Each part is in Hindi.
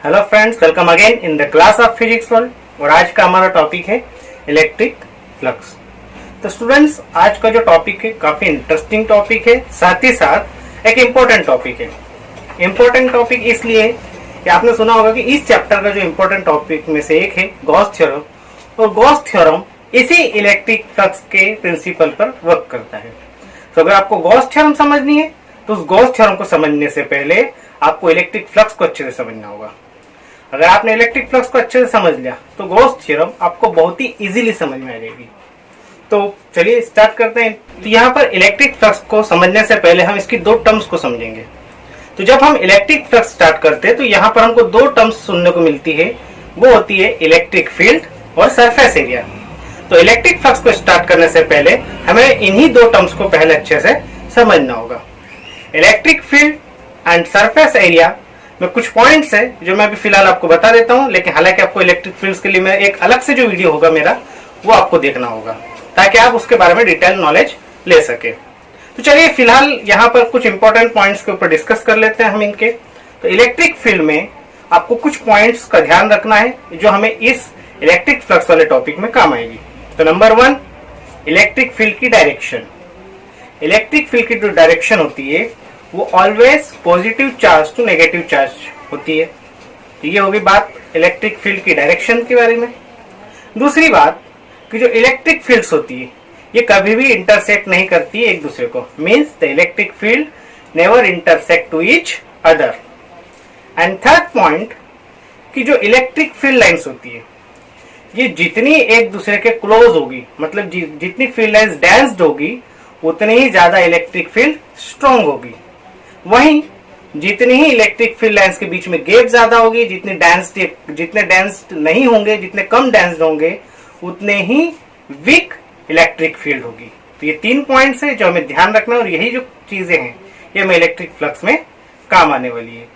Hello friends, welcome again in the class of physics world. और आज का हमारा टॉपिक है इलेक्ट्रिक फ्लक्स। तो स्टूडेंट्स, आज का जो टॉपिक है काफी इंटरेस्टिंग टॉपिक है, साथ ही साथ एक इम्पोर्टेंट टॉपिक है। इम्पोर्टेंट टॉपिक इसलिए कि आपने सुना होगा कि इस चैप्टर का जो इम्पोर्टेंट टॉपिक में से एक है गॉस थ्योरम, और गॉस थ्योरम इसी इलेक्ट्रिक फ्लक्स के प्रिंसिपल पर वर्क करता है। तो अगर आपको गॉस थ्योरम समझनी है तो उस गॉस थ्योरम को समझने से पहले आपको इलेक्ट्रिक फ्लक्स को अच्छे से समझना होगा। अगर आपने इलेक्ट्रिक फ्लक्स को अच्छे से समझ लिया तो गॉस थ्योरम आपको बहुत ही इजीली समझ में आ जाएगी। तो चलिए स्टार्ट करते हैं। तो यहाँ पर इलेक्ट्रिक फ्लक्स को समझने से पहले हम इसकी दो टर्म्स को समझेंगे। तो जब हम इलेक्ट्रिक फ्लक्स स्टार्ट करते हैं तो यहाँ पर हमको दो टर्म्स सुनने को मिलती है, वो होती है इलेक्ट्रिक फील्ड और सरफेस एरिया। तो इलेक्ट्रिक फ्लक्स को स्टार्ट करने से पहले हमें इन्हीं दो टर्म्स को पहले अच्छे से समझना होगा। Electric field and surface area में कुछ पॉइंट्स है जो मैं अभी फिलहाल आपको बता देता हूं, लेकिन हालांकि आपको इलेक्ट्रिक फील्ड्स के लिए मैं एक अलग से जो वीडियो होगा मेरा वो आपको देखना होगा ताकि आप उसके बारे में डिटेल नॉलेज ले सके। तो चलिए फिलहाल यहाँ पर कुछ इंपॉर्टेंट पॉइंट्स के ऊपर डिस्कस कर लेते हैं हम इनके। तो इलेक्ट्रिक फील्ड में आपको कुछ पॉइंट्स का ध्यान रखना है जो हमें इस इलेक्ट्रिक फ्लक्स वाले टॉपिक में काम आएगी। तो नंबर 1, इलेक्ट्रिक फील्ड की डायरेक्शन। इलेक्ट्रिक फील्ड की जो डायरेक्शन होती है वो always positive charge to negative charge होती है। तो ये होगी बात इलेक्ट्रिक फील्ड की डायरेक्शन के बारे में। दूसरी बात कि जो इलेक्ट्रिक फील्ड्स होती है ये कभी भी इंटरसेक्ट नहीं करती है एक दूसरे को, means the electric field never intersect to each other. And third point कि जो इलेक्ट्रिक फील्ड लाइंस होती है ये जितनी एक दूसरे के क्लोज होगी, मतलब जितनी फील्ड लाइंस डेंस्ड होगी उतनी ही ज्यादा इलेक्ट्रिक फील्ड स्ट्रॉन्ग होगी। वहीं जितनी ही इलेक्ट्रिक फील्ड लाइंस के बीच में गैप ज्यादा होगी, जितने डेंस्ड नहीं होंगे, जितने कम डेंस्ड होंगे उतने ही वीक इलेक्ट्रिक फील्ड होगी। तो ये 3 पॉइंट्स है जो हमें ध्यान रखना है, और यही जो चीजें हैं ये हमें इलेक्ट्रिक फ्लक्स में काम आने वाली है।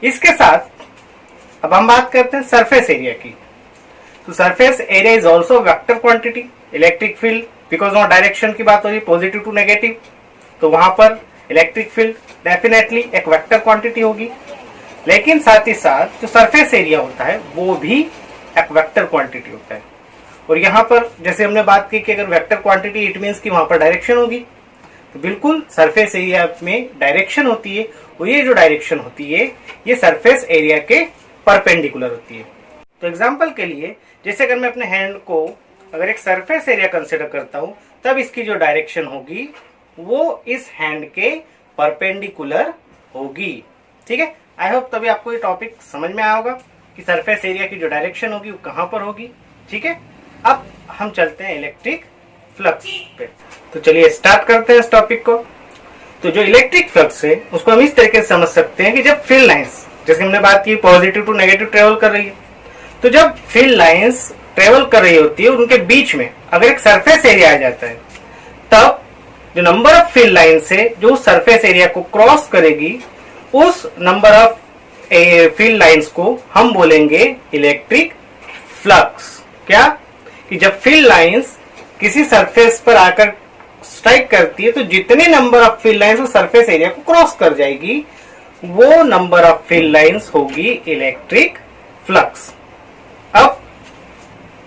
इसके साथ अब हम बात करते हैं सरफेस एरिया की। तो surface area is also vector quantity. Electric field because वहां डायरेक्शन की बात हो रही है पॉजिटिव टू नेगेटिव, तो वहां पर इलेक्ट्रिक फील्ड डेफिनेटली एक वेक्टर क्वांटिटी होगी। लेकिन साथ ही साथ जो सरफेस एरिया होता है वो भी एक वेक्टर क्वांटिटी होता है। और यहाँ पर जैसे हमने बात की कि अगर वेक्टर क्वांटिटी इट मीन्स कि वहां पर डायरेक्शन होगी, तो बिल्कुल सरफेस एरिया में डायरेक्शन होती है, और ये जो डायरेक्शन होती है ये सरफेस एरिया के परपेंडिकुलर होती है। तो एग्जाम्पल के लिए जैसे अगर मैं अपने हैंड को अगर एक सरफेस एरिया कंसिडर करता हूं तब इसकी जो डायरेक्शन होगी वो इस हैंड के परपेंडिकुलर होगी। ठीक है, आई होप तभी आपको ये टॉपिक समझ में आया होगा कि सरफेस एरिया की जो डायरेक्शन होगी वो कहां पर होगी। ठीक है, अब हम चलते हैं इलेक्ट्रिक फ्लक्स पे। तो चलिए स्टार्ट करते हैं इस टॉपिक को। तो जो इलेक्ट्रिक फ्लक्स है उसको हम इस तरीके से समझ सकते हैं कि जब फील्ड लाइंस, जैसे हमने बात की पॉजिटिव टू नेगेटिव ट्रेवल कर रही है, तो जब फील्ड लाइंस ट्रेवल कर रही होती है उनके बीच में अगर एक सरफेस एरिया आ जाता है तब जो नंबर ऑफ फील्ड लाइंस है जो सरफेस एरिया को क्रॉस करेगी उस नंबर ऑफ फील्ड लाइंस को हम बोलेंगे इलेक्ट्रिक फ्लक्स। क्या कि जब फील्ड लाइंस किसी सरफेस पर आकर स्ट्राइक करती है तो जितने नंबर ऑफ फील्ड लाइंस वो सरफेस एरिया को क्रॉस कर जाएगी वो नंबर ऑफ फील्ड लाइंस होगी इलेक्ट्रिक फ्लक्स। अब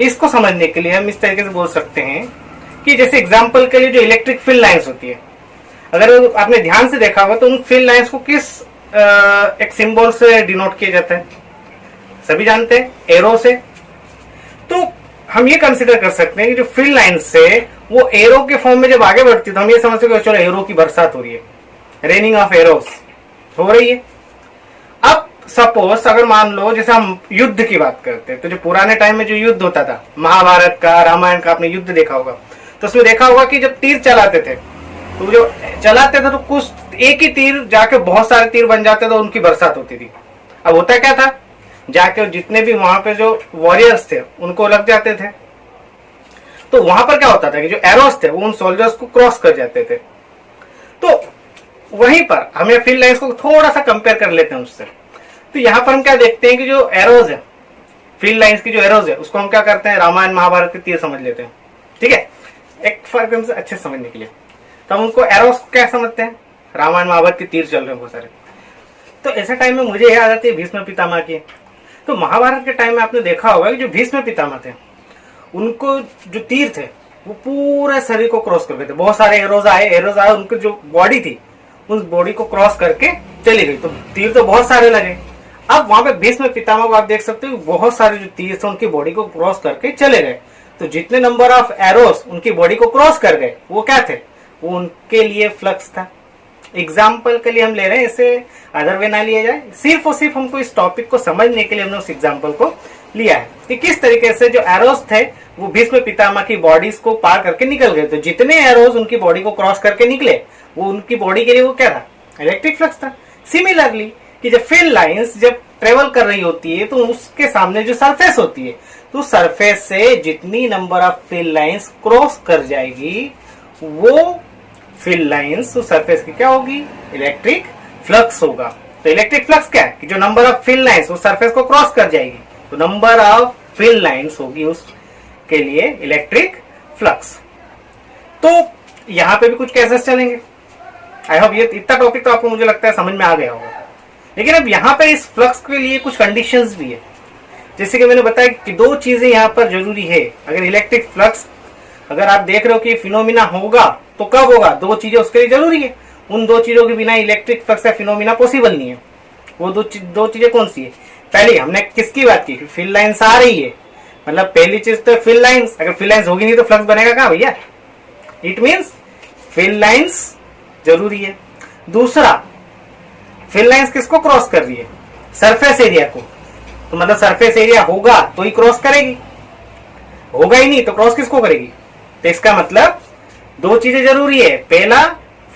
इसको समझने के लिए हम इस तरीके से बोल सकते हैं कि जैसे एग्जांपल के लिए जो इलेक्ट्रिक फील्ड लाइंस होती है, अगर आपने ध्यान से देखा होगा तो उन फील्ड लाइंस को किस एक सिंबल से डिनोट किया जाता है, सभी जानते हैं, एरो से। तो हम ये कंसिडर कर सकते हैं कि जो फील्ड लाइंस से वो एरो के फॉर्म में जब आगे बढ़ती है तो हम ये समझ सकते हैं चलो एरो की बरसात हो रही है, रेनिंग ऑफ एरोस हो रही है। अब सपोज अगर मान लो जैसे हम युद्ध की बात करते हैं तो जो पुराने टाइम में जो युद्ध होता था, महाभारत का, रामायण का आपने युद्ध देखा होगा, तो उसमें देखा होगा कि जब तीर चलाते थे तो जो चलाते थे तो कुछ एक ही तीर जाके बहुत सारे तीर बन जाते थे, उनकी बरसात होती थी। अब होता क्या था, जाके जितने भी वहां पे जो वॉरियर्स थे उनको लग जाते थे, तो वहां पर क्या होता था कि जो एरोस थे वो उन सोल्जर्स को क्रॉस कर जाते थे। तो वहीं पर हमें फील्ड लाइंस को थोड़ा सा कंपेयर कर लेते हैं उससे। तो यहाँ पर हम क्या देखते हैं कि जो एरोज है, फील्ड लाइंस की जो एरोज है उसको हम क्या करते हैं, रामायण महाभारत के तीर समझ लेते हैं। ठीक है, एक फर्क हमसे अच्छे समझने के लिए तो हम उनको एरोस क्या समझते हैं, रामायण महाभारत के तीर चल रहे हैं बहुत सारे। तो ऐसे टाइम में मुझे याद आती है भीष्म पितामह की, तो महाभारत के टाइम में आपने देखा होगा कि जो भीष्म पितामह थे, उनको जो तीर थे वो पूरे शरीर को क्रॉस कर गए थे। बहुत सारे एरोज आए, उनकी जो बॉडी थी उस बॉडी को क्रॉस करके चली गई। तो तीर तो बहुत सारे लगे। अब वहां पे भीष्म पितामह को आप देख सकते हो, बहुत सारे जो तीर थे उनकी बॉडी को क्रॉस करके चले गए। तो जितने नंबर ऑफ एरोस उनकी बॉडी को क्रॉस कर गए वो क्या थे, वो उनके लिए फ्लक्स था। एग्जाम्पल के लिए हम ले रहे हैं, इसे अदर वे ना लिया जाए, सिर्फ और सिर्फ हमको इस टॉपिक को समझने के लिए हमने उस एग्जाम्पल को लिया है कि किस तरीके से जो एरोस थे वो भीष्म पितामह की बॉडीज को पार करके निकल गए। तो जितने एरोस उनकी बॉडी को क्रॉस करके निकले वो उनकी बॉडी के लिए वो क्या था, इलेक्ट्रिक फ्लक्स था। सिमिलरली कि जब फील्ड लाइंस जब ट्रेवल कर रही होती है तो उसके सामने जो सरफेस होती है, तो सरफेस से जितनी number of field lines cross कर जाएगी वो फील्ड लाइंस तो सरफेस की क्या होगी, इलेक्ट्रिक फ्लक्स होगा। तो इलेक्ट्रिक फ्लक्स क्या है कि जो नंबर ऑफ फील्ड लाइंस वो सरफेस को क्रॉस कर जाएगी, तो नंबर ऑफ फील्ड लाइंस होगी उसके लिए इलेक्ट्रिक फ्लक्स। तो यहां पे भी कुछ केसेस चलेंगे। आई होप ये इतना टॉपिक तो आपको मुझे लगता है समझ में आ गया होगा। लेकिन अब यहाँ पे इस फ्लक्स के लिए कुछ कंडीशंस भी है। जैसे कि मैंने बताया कि दो चीजें यहाँ पर जरूरी है। अगर इलेक्ट्रिक फ्लक्स अगर आप देख रहे हो कि फिनोमिना होगा तो कब होगा, दो चीजें उसके लिए जरूरी है। उन दो चीजों के बिना इलेक्ट्रिक फ्लक्स या फिनोमिना पॉसिबल नहीं है। वो दो चीजें कौन सी है? पहली हमने किसकी बात की, फील्ड लाइंस आ रही है, मतलब पहली चीज तो फील्ड लाइंस। अगर फील्ड लाइंस होगी नहीं तो फ्लक्स बनेगा कहाँ भैया? इट मीन्स फील्ड लाइंस जरूरी है। दूसरा, फील्ड लाइंस किसको क्रॉस कर रही है, सरफेस एरिया को। तो मतलब सरफेस एरिया होगा तो ही क्रॉस करेगी, होगा ही नहीं तो क्रॉस किसको करेगी। तो इसका मतलब दो चीजें जरूरी है, पहला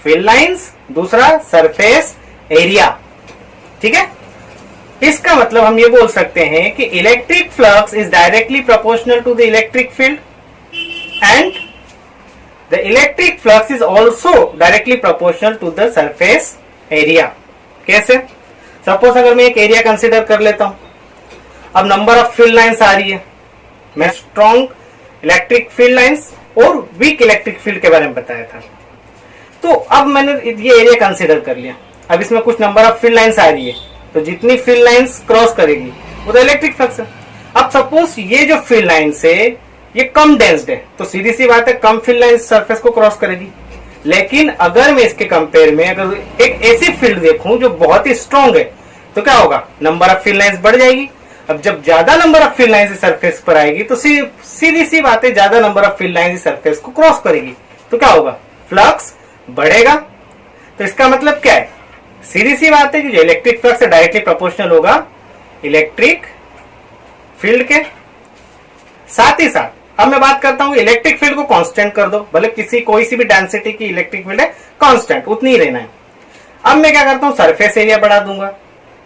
फील्ड लाइंस, दूसरा सरफेस एरिया। ठीक है, इसका मतलब हम ये बोल सकते हैं कि electric flux is directly proportional to the electric field and the electric flux is also directly proportional to the surface area. कैसे? सपोज अगर मैं एक एरिया कंसिडर कर लेता हूं, अब नंबर ऑफ फील्ड लाइंस आ रही है, मैं स्ट्रॉन्ग इलेक्ट्रिक फील्ड लाइंस और वीक इलेक्ट्रिक फील्ड के बारे में बताया था। तो अब मैंने ये एरिया कंसिडर कर लिया, अब इसमें कुछ नंबर ऑफ फील्ड लाइंस आ रही है, तो जितनी फील्ड लाइंस क्रॉस करेगी वो तो इलेक्ट्रिक फ्लक्स है। अब सपोज ये जो फील्ड लाइंस है ये कम डेंस्ड है, तो सीधी सी बात है कम फील्ड लाइंस सरफेस को क्रॉस करेगी। लेकिन अगर मैं इसके कंपेयर में अगर एक ऐसी फील्ड देखूं जो बहुत ही स्ट्रॉन्ग है, तो क्या होगा, नंबर ऑफ फील्ड लाइंस बढ़ जाएगी। अब जब ज्यादा number of field lines surface पर आएगी तो सीधी सी बात है ज्यादा number of field lines surface को क्रॉस करेगी, तो क्या होगा, फ्लक्स बढ़ेगा। तो इसका मतलब क्या है, सीधी सी बात है कि जो इलेक्ट्रिक फ्लक्स डायरेक्टली प्रोपोर्शनल होगा इलेक्ट्रिक फील्ड के। साथ ही साथ अब मैं बात करता हूं इलेक्ट्रिक फील्ड को कांस्टेंट कर दो, भले कोई सी भी डेंसिटी की इलेक्ट्रिक फील्ड है कांस्टेंट उतनी ही रहना है। अब मैं क्या करता हूं, सरफेस एरिया बढ़ा दूंगा,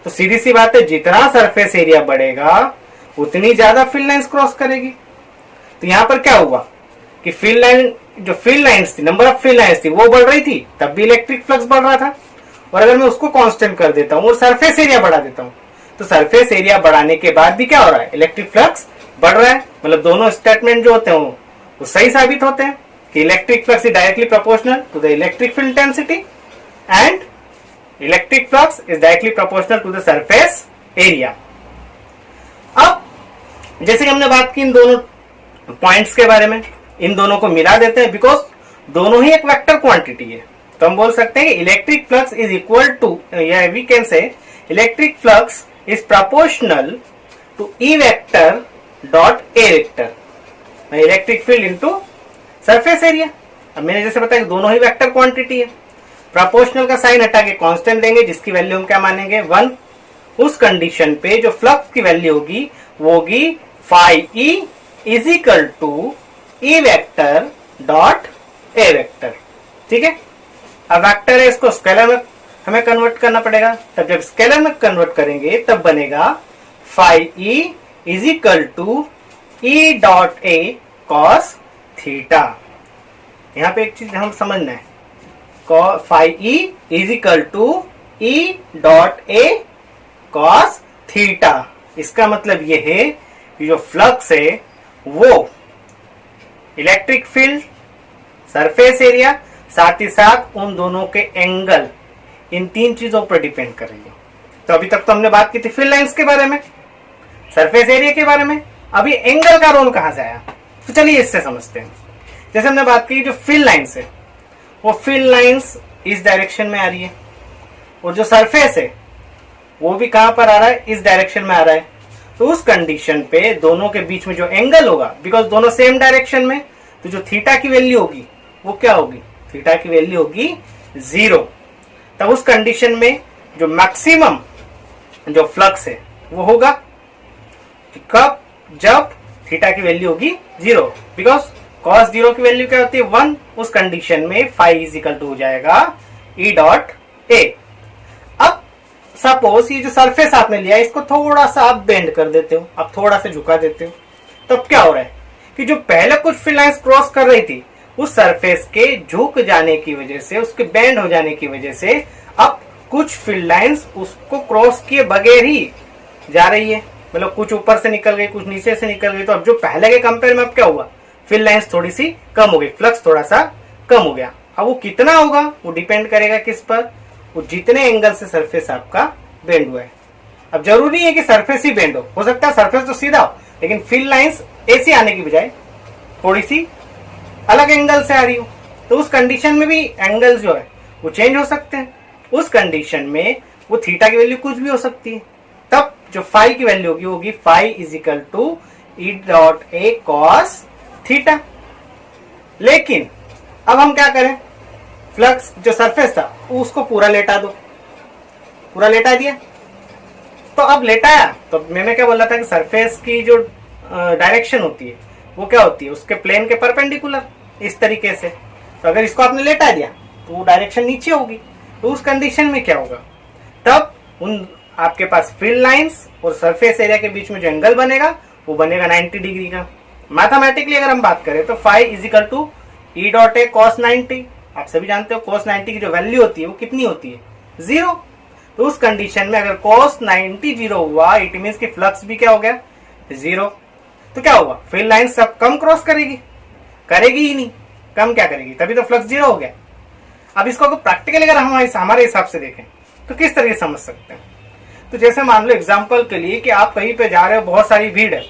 तो सीधी सी बात है जितना सरफेस एरिया बढ़ेगा उतनी ज्यादा फील्ड लाइंस क्रॉस करेगी। तो यहां पर क्या हुआ कि फील्ड लाइन जो फील्ड लाइंस थी, नंबर ऑफ फील्ड लाइंस थी वो बढ़ रही थी, तब भी इलेक्ट्रिक फ्लक्स बढ़ रहा था। और अगर मैं उसको कांस्टेंट कर देता हूं और सरफेस एरिया बढ़ा देता हूं, तो सरफेस एरिया बढ़ाने के बाद भी क्या हो रहा है, इलेक्ट्रिक फ्लक्स बढ़ रहा है। मतलब दोनों स्टेटमेंट जो होते हैं वो सही साबित होते हैं कि electric flux is directly proportional to the electric field intensity and electric flux is directly proportional to the surface area. अब जैसे कि हमने बात की इन दोनों पॉइंट्स के बारे में, इन दोनों को मिला देते हैं बिकॉज दोनों ही एक वेक्टर क्वांटिटी है। तो हम बोल सकते हैं electric flux is equal to, या we can say electric flux is proportional to E vector dot A vector, electric field into surface area. अब मैंने जैसे बताया दोनों ही वेक्टर क्वांटिटी है, प्रोपोर्शनल का साइन हटा के कांस्टेंट देंगे जिसकी वैल्यू हम क्या मानेंगे 1। उस कंडीशन पे जो फ्लक्स की वैल्यू होगी वो होगी phi E is equal to E vector dot A vector. ठीक है, अब वेक्टर है इसको स्केलर में हमें कन्वर्ट करना पड़ेगा, तब जब स्केलर में कन्वर्ट करेंगे तब बनेगा phi E is equal to E dot A cos theta. यहां पे एक चीज हम समझना है, phi E is equal to E dot A cos theta. इसका मतलब ये है कि जो फ्लक्स है वो इलेक्ट्रिक फील्ड, सरफेस एरिया, साथ ही साथ उन दोनों के एंगल, इन तीन चीजों पर डिपेंड कर रही है। तो अभी तक तो हमने बात की थी फील्ड लाइंस के बारे में। सरफेस एरिया के बारे में। अभी एंगल का रोल कहां से आया, तो चलिए इससे समझते हैं। जैसे हमने बात की जो फिल लाइन्स है, वो फिल लाइन्स इस डायरेक्शन में आ रही है, और जो सरफेस है वो भी कहां पर आ रहा है, इस डायरेक्शन में आ रहा है। तो उस कंडीशन पे दोनों के बीच में जो एंगल होगा, बिकॉज दोनों सेम डायरेक्शन में, तो जो थीटा की वैल्यू होगी वो क्या होगी, थीटा की वैल्यू होगी 0। तब उस कंडीशन में जो मैक्सिमम जो फ्लक्स है वो होगा कब, जब थीटा की वैल्यू होगी 0, बिकॉज cos 0 की वैल्यू क्या होती है 1। उस कंडीशन में फाई इज इक्वल टू हो जाएगा ई डॉट ए। अब सपोज ये जो सरफेस आपने लिया इसको थोड़ा सा आप बेंड कर देते हो, आप थोड़ा सा झुका देते हो, तब क्या हो रहा है कि जो पहले कुछ फिल लाइंस क्रॉस कर रही थी उस सरफेस के झुक जाने की वजह से, उसके बेंड हो जाने की वजह से अब कुछ फिल लाइंस उसको क्रॉस किए बगैर ही जा रही है, मतलब कुछ ऊपर से निकल गई, कुछ नीचे से निकल गई। तो अब जो पहले के कंपेयर में अब क्या हुआ, फिल लाइंस थोड़ी सी कम हो गई, फ्लक्स थोड़ा सा कम हो गया। अब वो कितना होगा वो डिपेंड करेगा किस पर, वो जितने एंगल से सरफेस आपका बेंड हुआ है। अब जरूरी है कि सरफेस ही बेंड हो सकता है सरफेस तो सीधा हो, लेकिन फिल लाइंस ऐसी आने की बजाय थोड़ी सी अलग एंगल से आ रही हो, तो उस कंडीशन में भी एंगल जो है वो चेंज हो सकते हैं। उस कंडीशन में वो थीटा की वैल्यू कुछ भी हो सकती है। तब जो फाई की वैल्यू होगी phi is equal to E dot A cos theta. लेकिन अब हम क्या करें, फ्लक्स जो सरफेस था उसको पूरा लेटा दो, पूरा लेटा दिया। तो अब लेटाया तो मैंने क्या बोला था कि सरफेस की जो डायरेक्शन होती है वो क्या होती है, उसके प्लेन के परपेंडिकुलर, इस तरीके से। तो अगर इसको आपने लेटा दिया तो वो डायरेक्शन नीचे होगी। तो उस कंडीशन में क्या होगा, तब उन आपके पास फिल लाइंस और सरफेस एरिया के बीच में जो एंगल बनेगा वो बनेगा 90 डिग्री का। मैथमेटिकली अगर हम बात करें तो phi is equal to E dot A cos 90। आप सभी जानते हो कॉस 90 की जो वैल्यू होती है वो कितनी होती है, 0। तो उस कंडीशन में अगर कॉस 90 0 हुआ, इट मीन्स कि फ्लक्स भी क्या हो गया 0। तो क्या होगा, फिल लाइन सब कम क्रॉस करेगी, करेगी ही नहीं, कम क्या करेगी, तभी तो फ्लक्स 0 हो गया। अब इसको अगर प्रैक्टिकली अगर हम हमारे हिसाब से देखें तो किस तरीके से समझ सकते हैं। तो जैसे मान लो एग्जाम्पल के लिए कि आप कहीं पे जा रहे हो, बहुत सारी भीड़ है,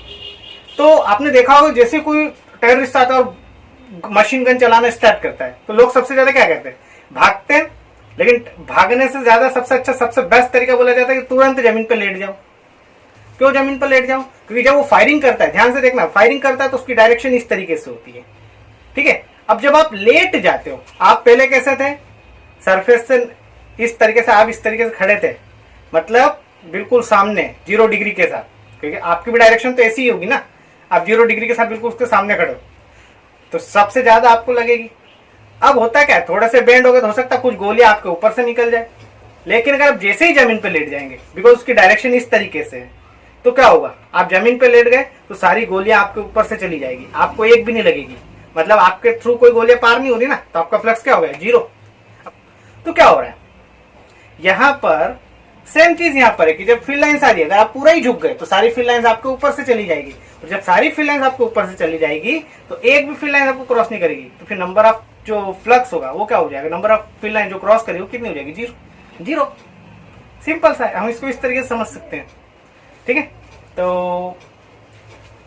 तो आपने देखा होगा जैसे कोई टेररिस्ट आता है और मशीन गन चलाना स्टार्ट करता है तो लोग सबसे ज्यादा क्या करते हैं, भागते हैं। लेकिन भागने से ज्यादा सबसे अच्छा, सबसे बेस्ट तरीका बोला जाता है कि तुरंत जमीन पर लेट जाओ। क्यों जमीन पर लेट जाओ, क्योंकि जब वो फायरिंग करता है, ध्यान से देखना, फायरिंग करता है तो उसकी डायरेक्शन इस तरीके से होती है, ठीक है। अब जब आप लेट जाते हो, आप पहले कैसे थे, सरफेस से इस तरीके से, आप इस तरीके से खड़े थे, मतलब बिल्कुल सामने 0 डिग्री के साथ, क्योंकि आपकी भी डायरेक्शन तो ऐसी ही होगी ना, आप 0 डिग्री के साथ बिल्कुल उसके सामने खड़े हो तो सबसे ज्यादा आपको लगेगी। अब होता क्या है, थोड़े से बेंड हो गए तो हो सकता है कुछ गोलियां आपके ऊपर से निकल जाए। लेकिन अगर आप जैसे ही जमीन पे लेट जाएंगे, बिकॉज उसकी डायरेक्शन इस तरीके से है, तो क्या होगा, आप जमीन पे लेट गए तो सारी गोलियां आपके ऊपर से चली जाएगी, आपको एक भी नहीं लगेगी, मतलब आपके थ्रू कोई गोलियां पार नहीं हो रही ना, तो आपका फ्लक्स क्या हो गया 0। तो क्या हो रहा है यहां पर, सेम चीज यहां पर है कि जब फिल लाइंस आ रही है, अगर आप पूरा ही झुक गए तो सारी फिल लाइंस आपके ऊपर से चली जाएगी, और जब सारी फिल लाइंस आपके ऊपर से चली जाएगी तो एक भी फिल लाइन आपको क्रॉस नहीं करेगी, तो फिर नंबर ऑफ जो फ्लक्स होगा वो क्या हो जाएगा, नंबर ऑफ फिल लाइन जो क्रॉस करेगी वो कितनी हो जाएगी, 0। सिंपल सा है, हम इसको इस तरीके से समझ सकते हैं, ठीक है। तो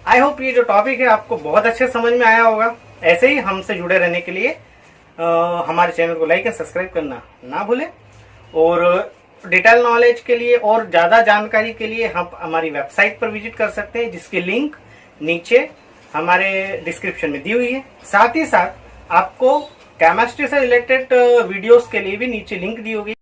आई होप ये जो टॉपिक है आपको बहुत अच्छे समझ में आया होगा। ऐसे ही हमसे जुड़े रहने के लिए हमारे चैनल को लाइक एंड सब्सक्राइब करना ना भूलें, और डिटेल नॉलेज के लिए और ज्यादा जानकारी के लिए हम हमारी वेबसाइट पर विजिट कर सकते हैं, जिसकी लिंक नीचे हमारे डिस्क्रिप्शन में दी हुई है। साथ ही साथ आपको केमिस्ट्री से रिलेटेड वीडियोस के लिए भी नीचे लिंक दी होगी।